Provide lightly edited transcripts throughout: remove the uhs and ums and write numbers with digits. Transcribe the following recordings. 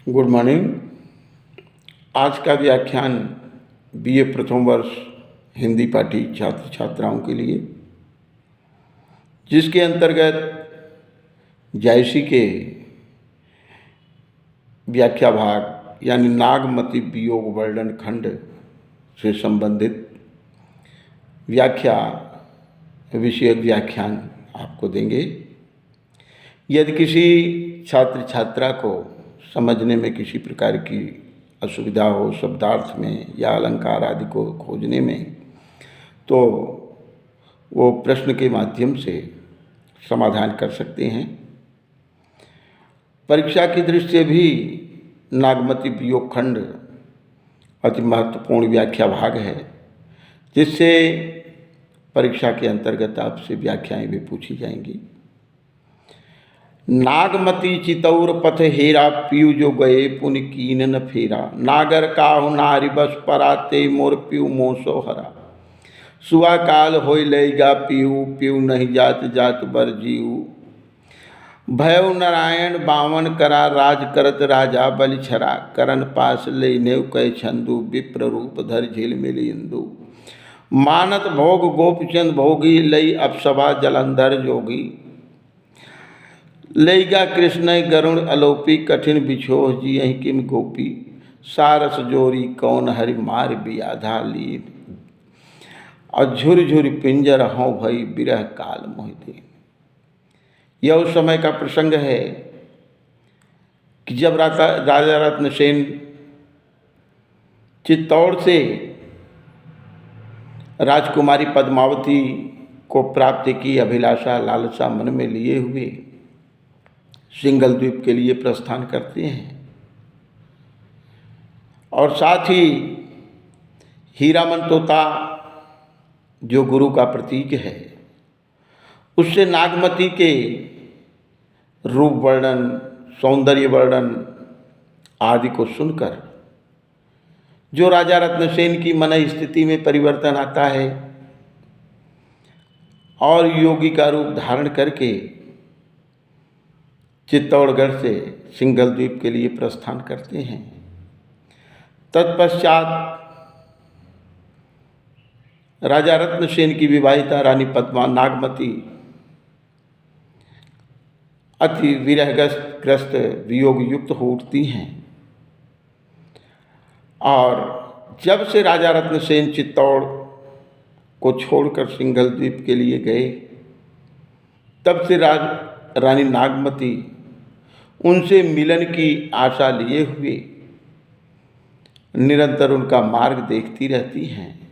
Good morning. आज का व्याख्यान बीए प्रथम वर्ष हिंदी पाठी छात्र छात्राओं के लिए, जिसके अंतर्गत जायसी के व्याख्या भाग यानी नागमति वियोग वर्णन खंड से संबंधित व्याख्या विषयक व्याख्यान आपको देंगे। यदि किसी छात्र छात्रा को समझने में किसी प्रकार की असुविधा हो, शब्दार्थ में या अलंकार आदि को खोजने में, तो वो प्रश्न के माध्यम से समाधान कर सकते हैं। परीक्षा की दृष्टि से भी नागमति वियोग खंड अति महत्वपूर्ण व्याख्या भाग है, जिससे परीक्षा के अंतर्गत आपसे व्याख्याएं भी पूछी जाएंगी। नागमति चितौर पथ हेरा, पीयू जो गए पुन कीन न फेरा। नागर काहु नारी बस पराते, मोर पीयू मोसो हरा। सुआ काल होय लैगा पीयू, पीयू नहीं जात जात बर जीव। भयउ नारायण बावन करा, राज करत राजा बलि छरा। करन पास ले नेव कै छंदु, विप्र रूप धर झिल मिल इंदु। मानत भोग गोपचंद भोगी, लई अपसभा जलंधर जोगी। लैगा कृष्ण गरुण अलोपी, कठिन बिछोह जी यही किम गोपी। सारस जोरी कौन हरि मार बियाधा लीन। और झुर झुर पिंजर हों भई, बिरह काल मोहिते। यह उस समय का प्रसंग है कि जब राजा रत्नसेन चित्तौड़ से राजकुमारी पद्मावती को प्राप्ति की अभिलाषा लालसा मन में लिए हुए सिंघल द्वीप के लिए प्रस्थान करते हैं, और साथ ही हीरामन तोता जो गुरु का प्रतीक है, उससे नागमती के रूप वर्णन, सौंदर्य वर्णन आदि को सुनकर जो राजा रत्नसेन की मन स्थिति में परिवर्तन आता है और योगी का रूप धारण करके चित्तौड़गढ़ से सिंघल द्वीप के लिए प्रस्थान करते हैं। तत्पश्चात राजा रत्नसेन की विवाहिता रानी पद्मा नागमती अति विरहग्रस्त वियोग युक्त हो उठती हैं, और जब से राजा रत्नसेन चित्तौड़ को छोड़कर सिंघल द्वीप के लिए गए, तब से रानी नागमती उनसे मिलन की आशा लिए हुए निरंतर उनका मार्ग देखती रहती हैं,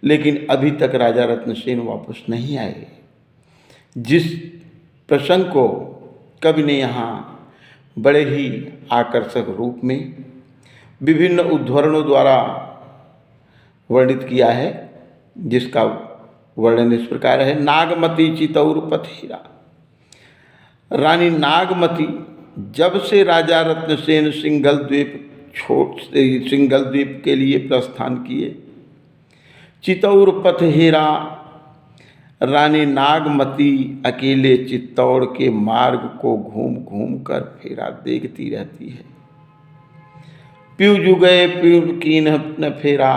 लेकिन अभी तक राजा रत्नसेन वापस नहीं आए। जिस प्रसंग को कवि ने यहाँ बड़े ही आकर्षक रूप में विभिन्न उद्धरणों द्वारा वर्णित किया है, जिसका वर्णन इस प्रकार है। नागमती चितौर पथ हेरा। रानी नागमती जब से राजा रत्नसेन सिंघल द्वीप के लिए प्रस्थान किए, चितौर पथ हेरा, रानी नागमती अकेले चित्तौड़ के मार्ग को घूम घूम कर फेरा देखती रहती है। पीयू जो गए पीयू कीन न फेरा,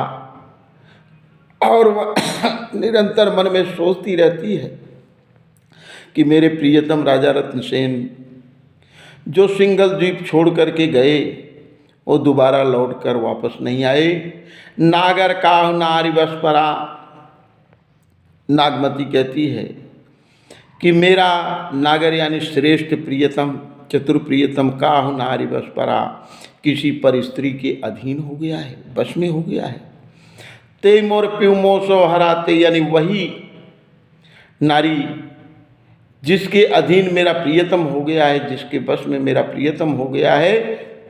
और वह निरंतर मन में सोचती रहती है कि मेरे प्रियतम राजा रत्नसेन जो सिंघल द्वीप छोड़ करके गए, वो दोबारा लौटकर वापस नहीं आए। नागर काहु नारी बस परा। नागमती कहती है कि मेरा नागर यानी श्रेष्ठ प्रियतम, चतुर प्रियतम, काहु नारी बस परा, किसी पर स्त्री के अधीन हो गया है, बस में हो गया है। ते मोर प्यू मोसो हराते, यानी वही नारी जिसके अधीन मेरा प्रियतम हो गया है, जिसके बस में मेरा प्रियतम हो गया है।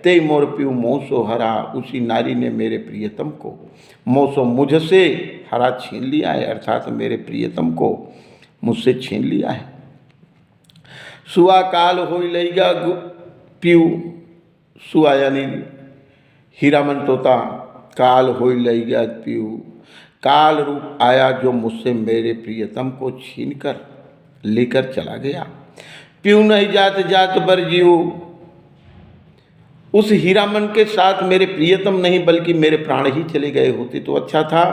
ते मोर प्यू मोसो हरा, उसी नारी ने मेरे प्रियतम को, मोसो मुझसे, हरा छीन लिया है, अर्थात मेरे प्रियतम को मुझसे छीन लिया है। सुआ काल होय लैगा पीयू, सुआ यानी हीरामन तोता, काल होय लैगा पीयू, काल रूप आया जो मुझसे मेरे प्रियतम को छीन कर लेकर चला गया। पीयू नहीं जात जात बर जीव, उस हीरामन के साथ मेरे प्रियतम नहीं बल्कि मेरे प्राण ही चले गए होते तो अच्छा था।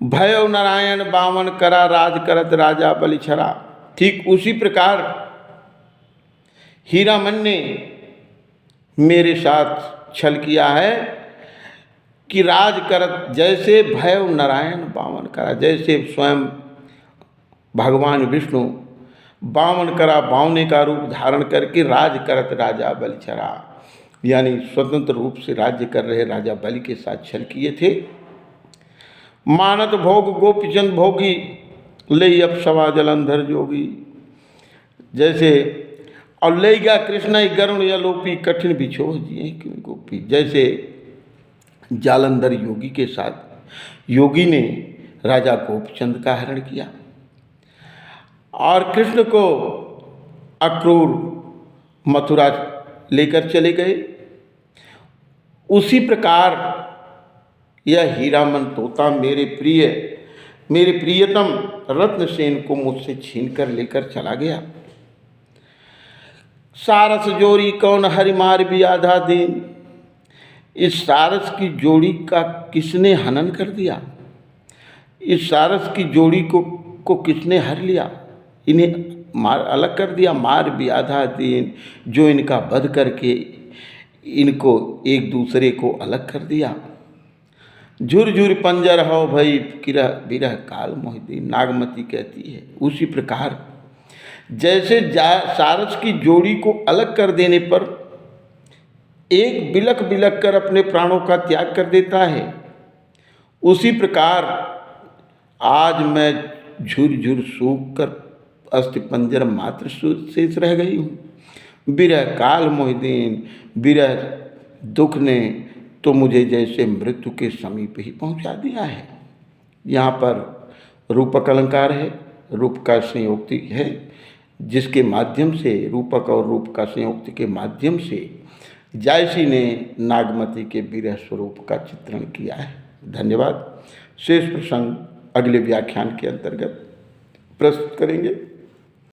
भयउ नारायण बामन करा राज करत राजा बलि छरा। ठीक उसी प्रकार हीरामन ने मेरे साथ छल किया है कि राज करत, जैसे भयउ नारायण बामन करा, जैसे स्वयं भगवान विष्णु बामन करा, बावने का रूप धारण करके राज करत राजा बलि छरा, यानी स्वतंत्र रूप से राज्य कर रहे राजा बलि के साथ छल किए थे। मानत भोग गोपीचंद भोगी ले अप्सवा जलंधर जोगी। जैसे और ले गया कृष्ण गरुण यलोपी कठिन बिछोह जिए क्यों गोपी। जैसे जालंधर योगी के साथ योगी ने राजा गोपचंद का हरण किया और कृष्ण को अक्रूर मथुरा लेकर चले गए, उसी प्रकार यह हीरामन तोता मेरे प्रियतम रत्नसेन को मुझसे छीनकर लेकर चला गया। सारस जोड़ी कौन हरिमार भी आधा दिन। इस सारस की जोड़ी का किसने हनन कर दिया, इस सारस की जोड़ी को किसने हर लिया, इन्हें मार अलग कर दिया। मार भी आधा दिन, जो इनका वध करके इनको एक दूसरे को अलग कर दिया। झुरझुर पंजर हो भई किरह बिरह काल मोहिदी। नागमती कहती है उसी प्रकार जैसे सारस की जोड़ी को अलग कर देने पर एक बिलक बिलक कर अपने प्राणों का त्याग कर देता है, उसी प्रकार आज मैं झुरझुर सूख कर अस्थि पंजर मात्र शेष रह गई हूँ। बिरह काल मोहिदीन, विरह दुख ने तो मुझे जैसे मृत्यु के समीप ही पहुँचा दिया है। यहाँ पर रूपक अलंकार है, रूप का संयोक्ति है, जिसके माध्यम से रूपक और रूप का संयोक्ति के माध्यम से जायसी ने नागमती के विरह स्वरूप का चित्रण किया है। धन्यवाद। शेष प्रसंग अगले व्याख्यान के अंतर्गत प्रस्तुत करेंगे।